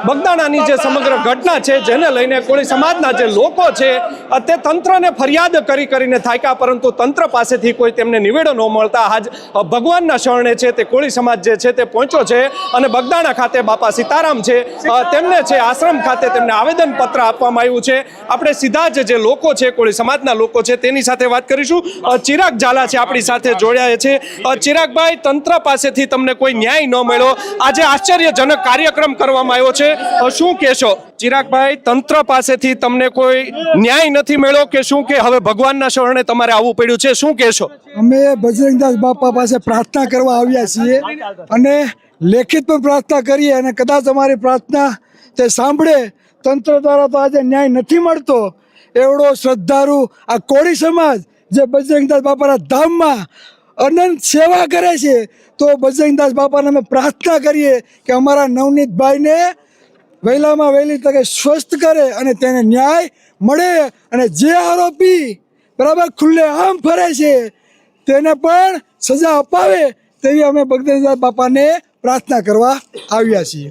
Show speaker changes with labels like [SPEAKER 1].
[SPEAKER 1] બગદાણાની જે સમગ્ર ઘટના છે જેને લઈને કોળી સમાજના જે લોકો છે તે તંત્રને ફરિયાદ કરીને થાક્યા, પરંતુ તંત્ર પાસેથી કોઈ તેમને નિવેડો ન મળતા આજ ભગવાનના શરણે છે તે કોળી સમાજ જે છે તે પહોંચ્યો છે અને બગદાણા ખાતે બાપા સીતારામ છે તેમને છે આશ્રમ ખાતે તેમને આવેદનપત્ર આપવામાં આવ્યું છે। આપણે સીધા જ જે લોકો છે કોળી સમાજના લોકો છે તેની સાથે વાત કરીશું। ચિરાગ ઝાલા છે આપણી સાથે જોડાયા છે। ચિરાગભાઈ, તંત્ર પાસેથી તમને કોઈ ન્યાય ન મળ્યો, આજે આશ્ચર્યજનક કાર્યક્રમ કરવામાં આવ્યો છે, શું કહેશો? ચિરાગભાઈ, તંત્ર પાસેથી તમને કોઈ ન્યાય નથી મળ્યો કે શું, કે હવે ભગવાનના શરણે તમારે આવવું પડ્યું છે, શું કહેશો?
[SPEAKER 2] અમે બજરંગદાસ બાપા પાસે પ્રાર્થના કરવા આવ્યા છીએ અને લેખિત પણ પ્રાર્થના કરીએ અને કદાચ અમારી પ્રાર્થના તે સાંભળે તંત્ર દ્વારા તો આજે ન્યાય નથી મળતો। એવડો શ્રદ્ધાળુ આ કોળી સમાજ જે બજરંગદાસ બાપાના ધામમાં અનંત સેવા કરે છે, તો બજરંગદાસ બાપાને અમે પ્રાર્થના કરીએ કે અમારા નવનીતભાઈને વહેલામાં વહેલી તકે સ્વસ્થ કરે અને તેને ન્યાય મળે અને જે આરોપી બરાબર ખુલ્લે આમ ફરે છે તેને પણ સજા અપાવે તેવી અમે બજરંગદાસ બાપાને પ્રાર્થના કરવા આવ્યા છીએ।